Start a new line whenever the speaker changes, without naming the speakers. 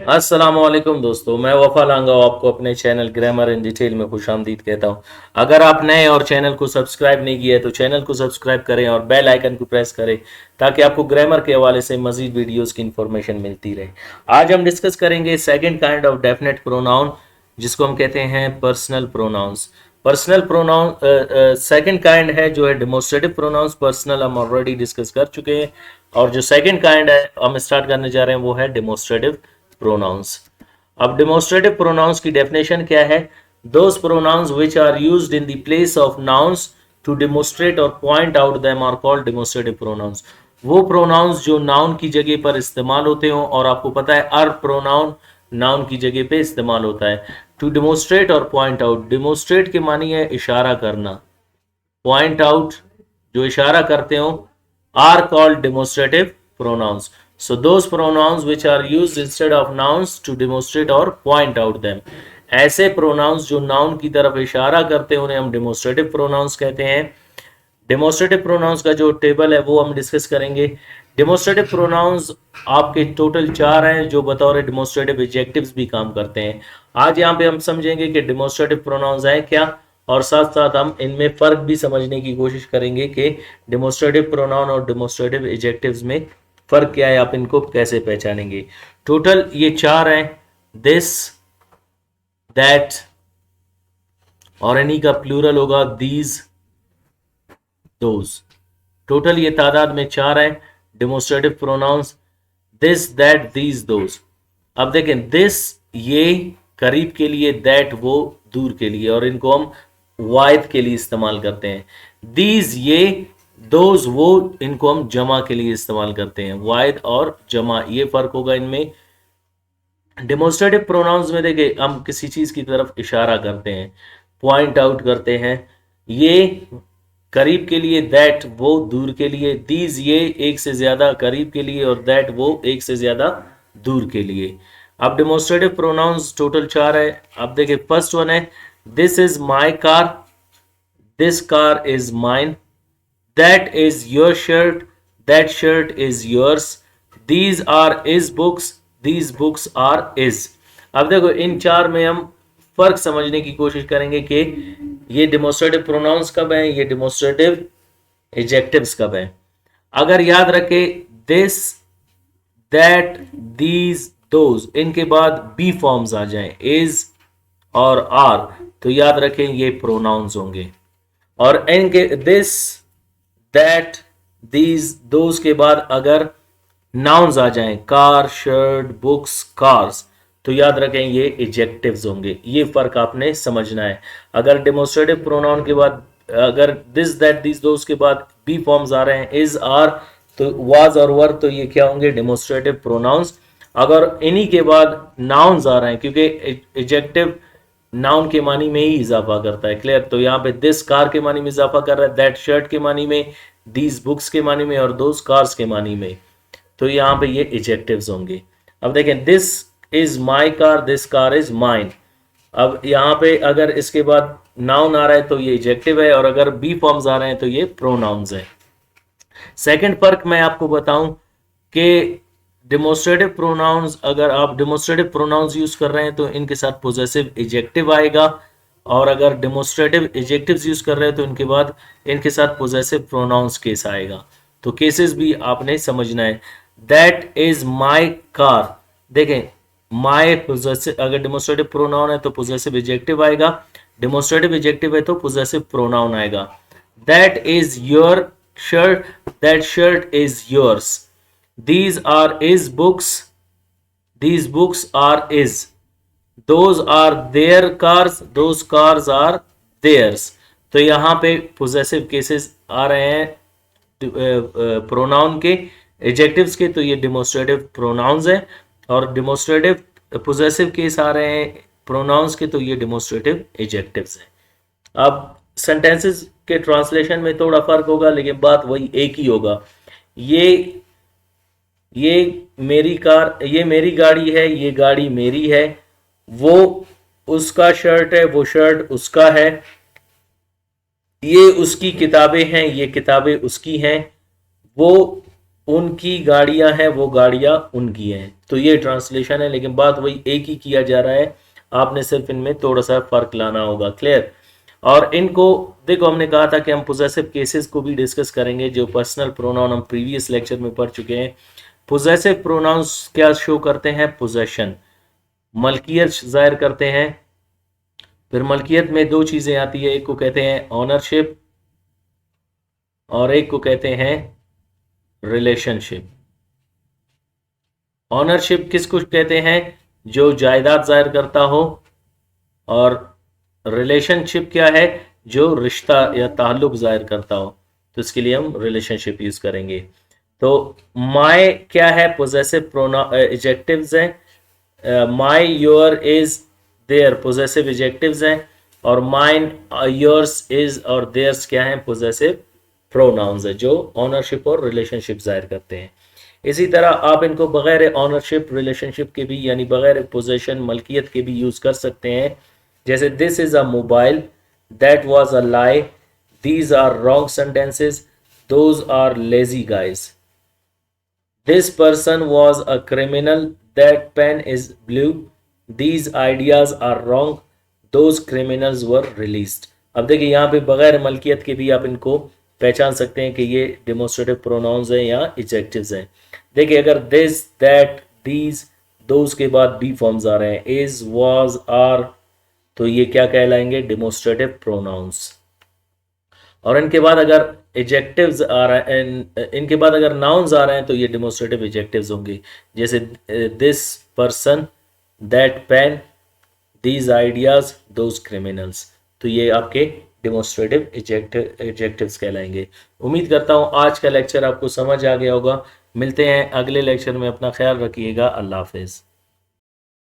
अस्सलाम वालेकुम दोस्तों, मैं वफा लांगा आपको अपने चैनल ग्रामर इन डिटेल में खुशामदीद कहता हूं। अगर आप नए और चैनल को सब्सक्राइब नहीं किया है तो चैनल को सब्सक्राइब करें और बेल आइकन को प्रेस करें ताकि आपको ग्रामर के हवाले से मजीद वीडियोस की इंफॉर्मेशन मिलती रहे। आज हम डिस्कस करेंगे second kind of definite pronoun, जिसको हम कहते हैं personal pronouns. Personal pronoun second kind है जो है डेमोस्ट्रेटिव प्रोनाउंस। पर्सनल हम ऑलरेडी डिस्कस कर चुके हैं और जो सेकंड काइंड है हम स्टार्ट करने जा रहे हैं वो है डेमोस्ट्रेटिव प्रोनाउंस। अब डेमोस्ट्रेटिव प्रोनाउंस की डेफिनेशन क्या है? Those pronouns which are used in the place of nouns to demonstrate और point out them are called demonstrative pronouns. वो प्रोनाउंस जो नाउन की जगह पर इस्तेमाल होते हो, और आपको पता है आर प्रोनाउन नाउन की जगह पे इस्तेमाल होता है। टू डेमोस्ट्रेट और पॉइंट आउट, डेमोस्ट्रेट के मानी है इशारा करना, पॉइंट आउट जो इशारा करते हो, are called demonstrative pronouns. So those pronouns which are used instead of nouns to demonstrate or point out them. ऐसे pronouns जो noun की तरफ इशारा करते हैं उन्हें हम demonstrative pronouns कहते हैं। demonstrative pronouns का जो टेबल है वो हम डिस्कस करेंगे। demonstrative pronouns आपके टोटल 4 हैं जो बतौर demonstrative adjectives भी काम करते हैं। आज यहाँ पे हम समझेंगे कि demonstrative pronouns है क्या, और साथ साथ हम इनमें फ़र्क भी समझने की कोशिश करेंगे कि demonstrative pronoun और demonstrative adjectives में फर्क क्या है, आप इनको कैसे पहचानेंगे। टोटल ये 4 हैं, दिस, दैट, और इन्हीं का प्लूरल होगा दीज, दोज। टोटल ये तादाद में 4 हैं demonstrative pronouns, this, that, these, those. अब देखें, दिस ये करीब के लिए, दैट वो दूर के लिए, और इनको हम वाहिद के लिए इस्तेमाल करते हैं। दीज ये, दोज वो, इनको हम जमा के लिए इस्तेमाल करते हैं। वाहिद और जमा, ये फर्क होगा इनमें। डेमोस्ट्रेटिव प्रोनाउंस में देखिए हम किसी चीज की तरफ इशारा करते हैं, पॉइंट आउट करते हैं। ये करीब के लिए, दैट वो दूर के लिए, दीज ये एक से ज्यादा करीब के लिए, और दैट वो एक से ज्यादा दूर के लिए। अब डेमोस्ट्रेटिव प्रोनाउंस टोटल 4 है। अब देखिए फर्स्ट वन है, this is my car, this car is mine, that is your shirt, that shirt is yours, these are his books, these books are his। अब देखो इन 4 में हम फर्क समझने की कोशिश करेंगे कि ये डेमोस्ट्रेटिव प्रोनाउंस कब है, ये डेमोस्ट्रेटिव एडजेक्टिव्स कब है। अगर याद रखे दिस, दैट, दीज, दोज, इनके बाद बी फॉर्म्स आ जाएं, इज और आर, तो याद रखें ये प्रोनाउंस होंगे। और इनके दिस, दैट, दीज, दोज के बाद अगर नाउन्स आ जाएं, कार, शर्ट, बुक्स, कार्स, तो याद रखें ये एडजेक्टिव्स होंगे। ये फर्क आपने समझना है। अगर डेमोस्ट्रेटिव प्रोनाउन के बाद अगर दिस, दैट, दीज, दोज के बाद बी फॉर्म्स आ रहे हैं, इज, आर, तो वाज और वर, तो ये क्या होंगे, डेमोस्ट्रेटिव प्रोनाउंस। अगर इन्हीं के बाद नाउन्स आ रहे हैं, क्योंकि एडजेक्टिव नाउन के मानी में ही इजाफा करता है, क्लियर। तो यहाँ पे दिस कार के मानी में इजाफा कर रहा है, दैट शर्ट के मानी में, दीज बुक्स के मानी में, और दोज कार्स के मानी में, तो यहाँ पे ये एडजेक्टिव्स होंगे। अब देखें, this is my car, this car is mine. अब यहाँ पे अगर इसके बाद नाउन आ रहा है तो ये एडजेक्टिव है, और अगर बी फॉर्म्स आ रहे हैं तो ये प्रोनाउंस है। सेकंड फर्क मैं आपको बताऊं कि डेमोस्ट्रेटिव प्रोनाउंस, अगर आप डेमोस्ट्रेटिव प्रोनाउंस यूज कर रहे हैं तो इनके साथ पोजेसिव एडजेक्टिव आएगा, और अगर डेमोस्ट्रेटिव एडजेक्टिव्स यूज कर रहे हैं तो इनके बाद इनके साथ पोजेसिव प्रोनाउंस केस आएगा। तो केसेस भी आपने समझना है। दैट इज माई कार, देखें माई पोजेसिव, अगर डेमोस्ट्रेटिव प्रोनाउन है तो पोजेसिव एडजेक्टिव आएगा, डेमोस्ट्रेटिव एडजेक्टिव है तो पोजेसिव प्रोनाउन आएगा। That is your shirt, that shirt is yours. These are his books, these books are his। Those are their cars, those cars are theirs। तो यहाँ पे possessive cases आ रहे हैं pronoun के, adjectives के, तो ये demonstrative pronouns है, और demonstrative possessive case आ रहे हैं pronouns के, तो ये demonstrative adjectives है। अब sentences के translation में थोड़ा फर्क होगा, लेकिन बात वही एक ही होगा। ये मेरी कार, ये मेरी गाड़ी है, ये गाड़ी मेरी है। वो उसका शर्ट है, वो शर्ट उसका है। ये उसकी किताबें हैं, ये किताबें उसकी हैं। वो उनकी गाड़ियां हैं, वो गाड़ियां उनकी हैं। तो ये ट्रांसलेशन है, लेकिन बात वही एक ही किया जा रहा है, आपने सिर्फ इनमें थोड़ा सा फर्क लाना होगा। क्लियर? और इनको देखो, हमने कहा था कि हम पोजेसिव केसेस को भी डिस्कस करेंगे, जो पर्सनल प्रोनाउन हम प्रीवियस लेक्चर में पढ़ चुके हैं। पोजेसिव प्रोनाउंस क्या शो करते हैं? पोजेशन, मलकियत जाहिर करते हैं। फिर मलकियत में दो चीजें आती है, एक को कहते हैं ऑनरशिप और एक को कहते हैं रिलेशनशिप। ऑनरशिप किसको कहते हैं? जो जायदाद जाहिर करता हो। और रिलेशनशिप क्या है? जो रिश्ता या ताल्लुक जाहिर करता हो। तो इसके लिए हम रिलेशनशिप यूज करेंगे। तो माय क्या है? पोजेसिव प्रोनाउन एडजेक्टिव्स हैं। My, your, his, their possessive adjectives हैं। और माइन, योर्स, इज और देयर्स क्या हैं? पोजेसिव प्रोनाउंस है, जो ऑनरशिप और रिलेशनशिप जाहिर करते हैं। इसी तरह आप इनको बगैर ऑनरशिप रिलेशनशिप के भी, यानी बगैर पोजेशन मलकियत के भी यूज कर सकते हैं। जैसे this is a mobile, that was a lie, these are wrong sentences, those are lazy guys. This person was a criminal, that pen is blue, these ideas are wrong, those criminals were released. अब देखिए, यहाँ पे बगैर मलकियत के भी आप इनको पहचान सकते हैं कि ये डिमोस्ट्रेटिव प्रोनाउंस हैं या एडजेक्टिव्स हैं। देखिए, अगर दिस, दैट, दीज, दोज के बाद बी फॉर्म्स आ रहे हैं, इज, वाज, आर, तो ये क्या कहलाएंगे? Demonstrative pronouns. और इनके बाद अगर एडजेक्टिव्स आ रहे हैं, इनके बाद अगर नाउन्स आ रहे हैं, तो ये डिमोस्ट्रेटिव एडजेक्टिव्स होंगे। जैसे this person, that pain, these ideas, those criminals. तो ये आपके डिमोस्ट्रेटिव एडजेक्टिव्स कहलाएंगे। उम्मीद करता हूँ आज का लेक्चर आपको समझ आ गया होगा। मिलते हैं अगले लेक्चर में, अपना ख्याल रखिएगा। अल्लाह हाफिज़।